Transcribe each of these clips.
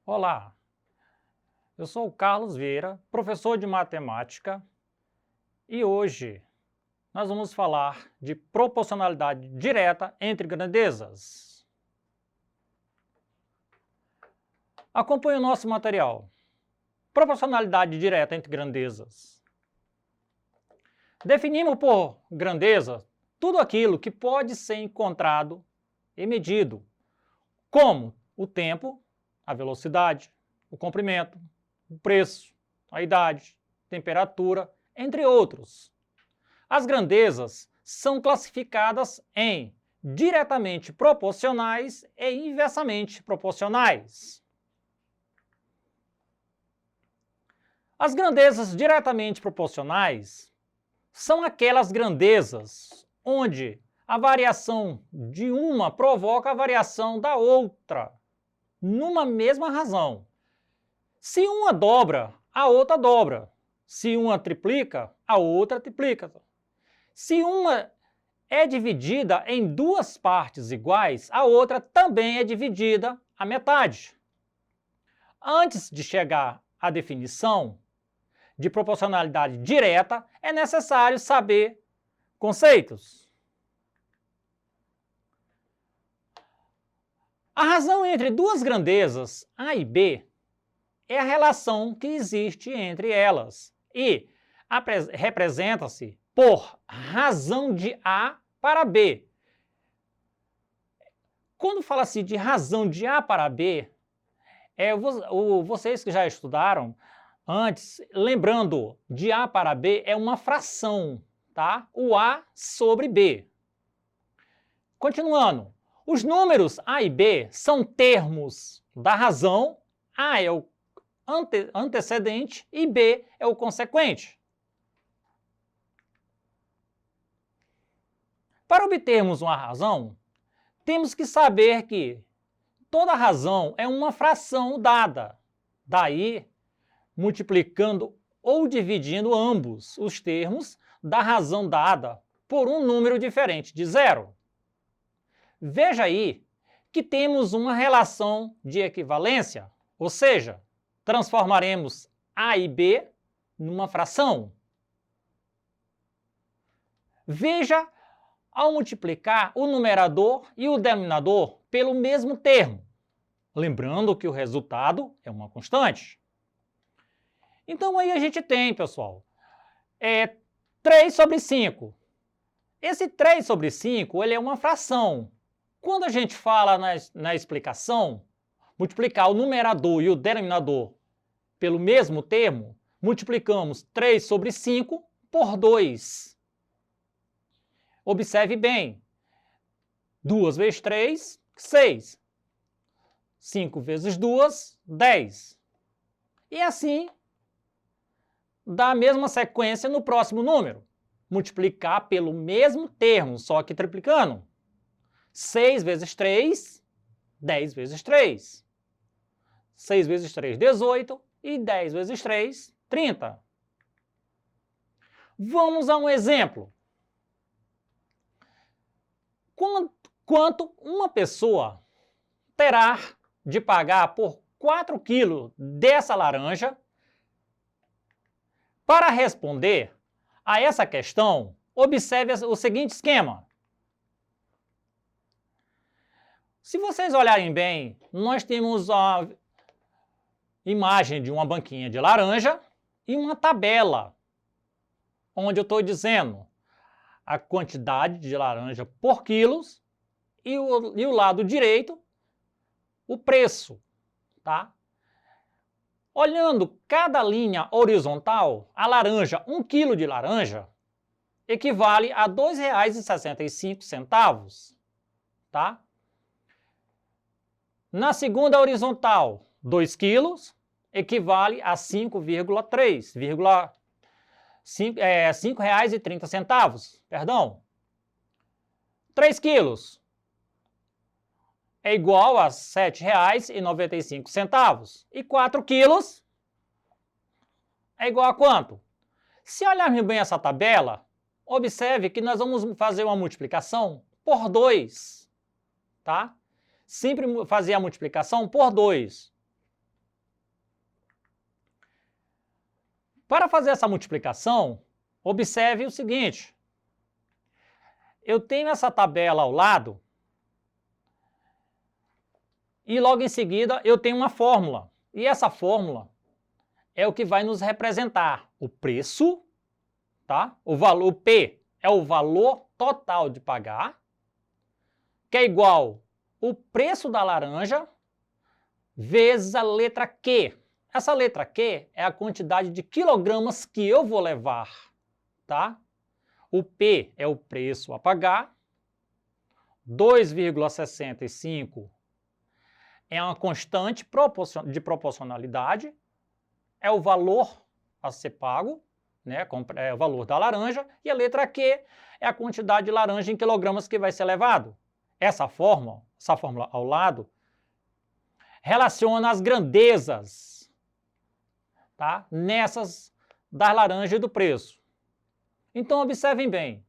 Olá, eu sou o Carlos Vieira, professor de matemática, e hoje nós vamos falar de proporcionalidade direta entre grandezas. Acompanhe o nosso material. Proporcionalidade direta entre grandezas. Definimos por grandeza tudo aquilo que pode ser encontrado e medido, como o tempo, a velocidade, o comprimento, o preço, a idade, temperatura, entre outros. As grandezas são classificadas em diretamente proporcionais e inversamente proporcionais. As grandezas diretamente proporcionais são aquelas grandezas onde a variação de uma provoca a variação da outra, numa mesma razão. Se uma dobra, a outra dobra. Se uma triplica, a outra triplica. Se uma é dividida em duas partes iguais, a outra também é dividida à metade. Antes de chegar à definição de proporcionalidade direta, é necessário saber conceitos. A razão entre duas grandezas, A e B, é a relação que existe entre elas e representa-se por razão de A para B. Quando fala-se de razão de A para B, vocês que já estudaram antes, lembrando, de A para B é uma fração, tá? O A sobre B. Continuando, os números A e B são termos da razão, A é o antecedente e B é o consequente. Para obtermos uma razão, temos que saber que toda razão é uma fração dada. Daí, multiplicando ou dividindo ambos os termos da razão dada por um número diferente de zero. Veja aí que temos uma relação de equivalência, ou seja, transformaremos A e B numa fração. Veja ao multiplicar o numerador e o denominador pelo mesmo termo, lembrando que o resultado é uma constante. Então aí a gente tem, pessoal, 3 sobre 5. Esse 3 sobre 5 ele é uma fração. Quando a gente fala na explicação, multiplicar o numerador e o denominador pelo mesmo termo, multiplicamos 3 sobre 5 por 2. Observe bem, 2 vezes 3, 6. 5 vezes 2, 10. E assim, dá a mesma sequência no próximo número. Multiplicar pelo mesmo termo, só que triplicando. 6 vezes 3, 10 vezes 3. 6 vezes 3, 18. E 10 vezes 3, 30. Vamos a um exemplo. Quanto uma pessoa terá de pagar por 4 quilos dessa laranja? Para responder a essa questão, observe o seguinte esquema. Se vocês olharem bem, nós temos a imagem de uma banquinha de laranja e uma tabela, onde eu estou dizendo a quantidade de laranja por quilos e o lado direito, o preço, tá? Olhando cada linha horizontal, a laranja, 1 quilo de laranja, equivale a R$ 2,65, tá? Na segunda horizontal, 2 quilos equivale a 5,3, R$ 5,30, perdão. 3 quilos é igual a R$ 7,95. E 4 quilos é igual a quanto? Se olharmos bem essa tabela, observe que nós vamos fazer uma multiplicação por 2, tá? Sempre fazer a multiplicação por 2. Para fazer essa multiplicação, observe o seguinte. Eu tenho essa tabela ao lado e logo em seguida eu tenho uma fórmula. E essa fórmula é o que vai nos representar o preço, tá? O valor P é o valor total de pagar, que é igual o preço da laranja vezes a letra Q. Essa letra Q é a quantidade de quilogramas que eu vou levar, tá? O P é o preço a pagar, 2,65 é uma constante de proporcionalidade, é o valor a ser pago, né? É o valor da laranja, e a letra Q é a quantidade de laranja em quilogramas que vai ser levado. Essa fórmula ao lado, relaciona as grandezas, tá? Nessas das laranjas e do preço. Então, observem bem,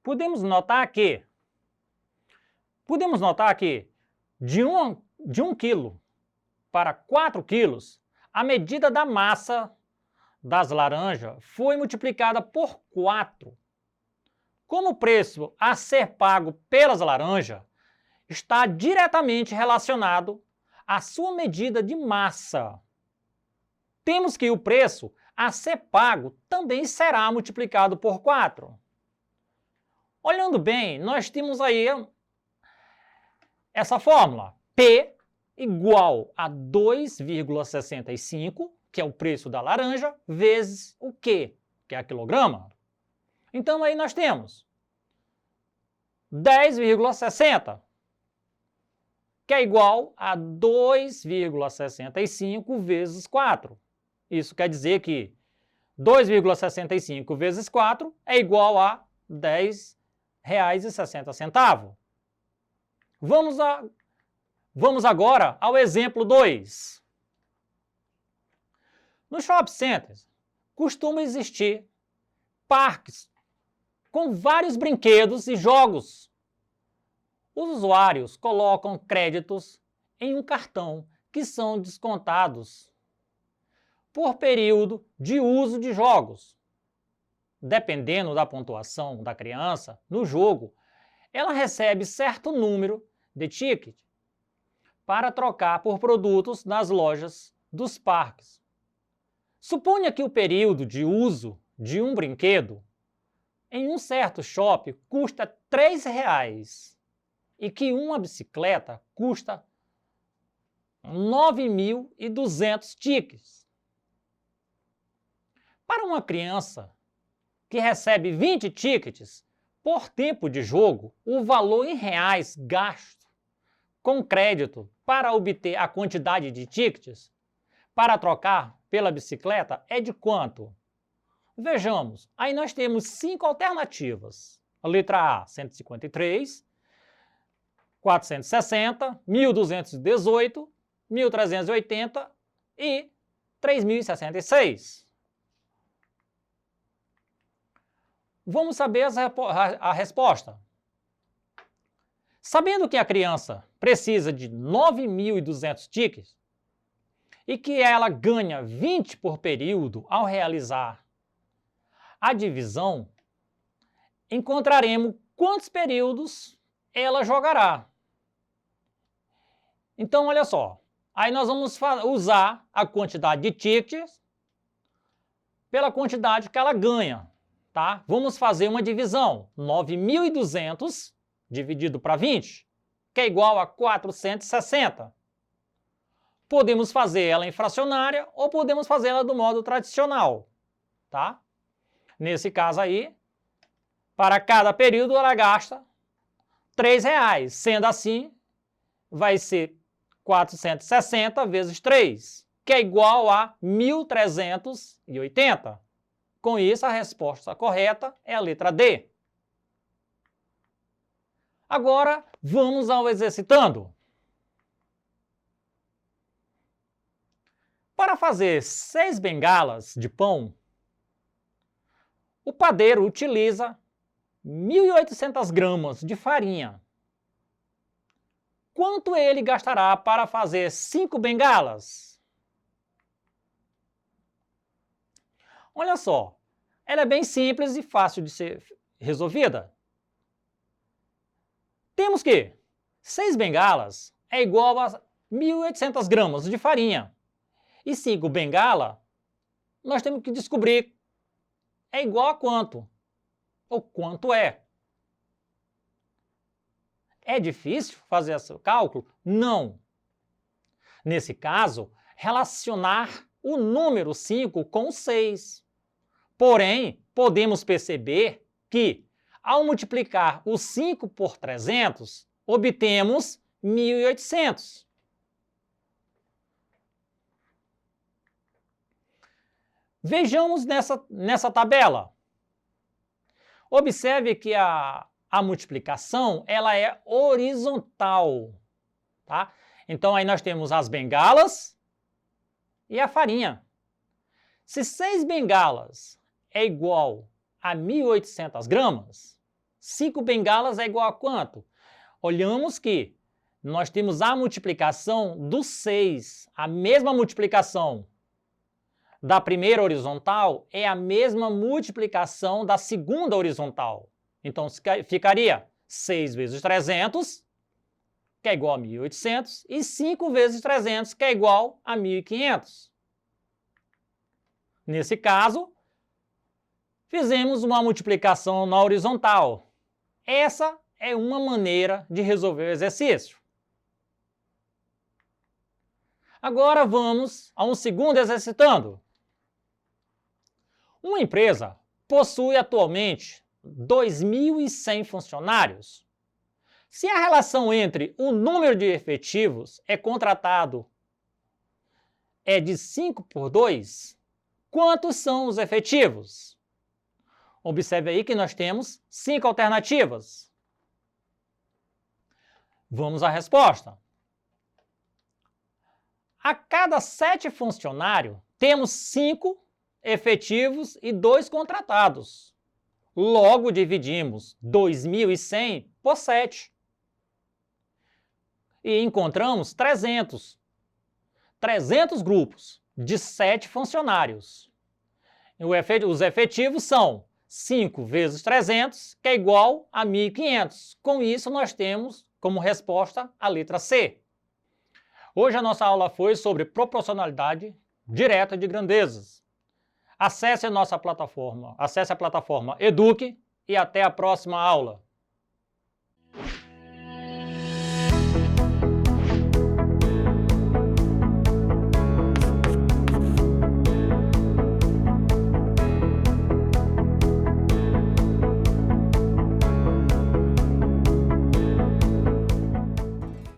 podemos notar que de 1 quilo para 4 quilos, a medida da massa das laranjas foi multiplicada por 4. Como o preço a ser pago pelas laranjas está diretamente relacionado à sua medida de massa, temos que o preço a ser pago também será multiplicado por 4. Olhando bem, nós temos aí essa fórmula, P igual a 2,65, que é o preço da laranja, vezes o Q, que é a quilograma. Então aí nós temos 10,60, que é igual a 2,65 vezes 4. Isso quer dizer que 2,65 vezes 4 é igual a R$ 10,60. Vamos agora ao exemplo 2. Nos shopping centers, costuma existir parques com vários brinquedos e jogos. Os usuários colocam créditos em um cartão que são descontados por período de uso de jogos. Dependendo da pontuação da criança no jogo, ela recebe certo número de tickets para trocar por produtos nas lojas dos parques. Suponha que o período de uso de um brinquedo em um certo shopping custa R$ 3 e que uma bicicleta custa 9.200 tickets. Para uma criança que recebe 20 tickets por tempo de jogo, o valor em reais gasto com crédito para obter a quantidade de tickets para trocar pela bicicleta é de quanto? Vejamos, aí nós temos 5 alternativas. A letra A, 153, 460, 1.218, 1.380 e 3.066. Vamos saber a resposta. Sabendo que a criança precisa de 9.200 tickets e que ela ganha 20 por período ao realizar a divisão, encontraremos quantos períodos ela jogará. Então, olha só, aí nós vamos usar a quantidade de tickets pela quantidade que ela ganha, tá? Vamos fazer uma divisão, 9.200 dividido para 20, que é igual a 460. Podemos fazer ela em fracionária ou podemos fazer ela do modo tradicional, tá? Nesse caso aí, para cada período ela gasta R$ 3, sendo assim, vai ser 460 vezes 3, que é igual a 1.380. Com isso, a resposta correta é a letra D. Agora, vamos ao exercitando. Para fazer 6 bengalas de pão, o padeiro utiliza 1.800 gramas de farinha. Quanto ele gastará para fazer 5 bengalas? Olha só, ela é bem simples e fácil de ser resolvida. Temos que 6 bengalas é igual a 1.800 gramas de farinha. E 5 bengala, nós temos que descobrir é igual a quanto, ou quanto é. É difícil fazer esse cálculo? Não. Nesse caso, relacionar o número 5 com 6. Porém, podemos perceber que, ao multiplicar o 5 por 300, obtemos 1.800. Vejamos nessa tabela. Observe que a multiplicação ela é horizontal. Tá? Então, aí nós temos as bengalas e a farinha. Se 6 bengalas é igual a 1.800 gramas, 5 bengalas é igual a quanto? Olhamos que nós temos a multiplicação do 6, a mesma multiplicação da primeira horizontal é a mesma multiplicação da segunda horizontal. Então, ficaria 6 vezes 300, que é igual a 1.800, e 5 vezes 300, que é igual a 1.500. Nesse caso, fizemos uma multiplicação na horizontal. Essa é uma maneira de resolver o exercício. Agora vamos a um segundo exercitando. Uma empresa possui atualmente 2.100 funcionários. Se a relação entre o número de efetivos contratado é de 5 por 2, quantos são os efetivos? Observe aí que nós temos 5 alternativas. Vamos à resposta. A cada 7 funcionários, temos 5 efetivos e 2 contratados. Logo, dividimos 2.100 por 7. E encontramos 300 grupos de 7 funcionários. Os efetivos são 5 vezes 300, que é igual a 1.500. Com isso, nós temos como resposta a letra C. Hoje a nossa aula foi sobre proporcionalidade direta de grandezas. Acesse a nossa plataforma, acesse a plataforma Eduque e até a próxima aula.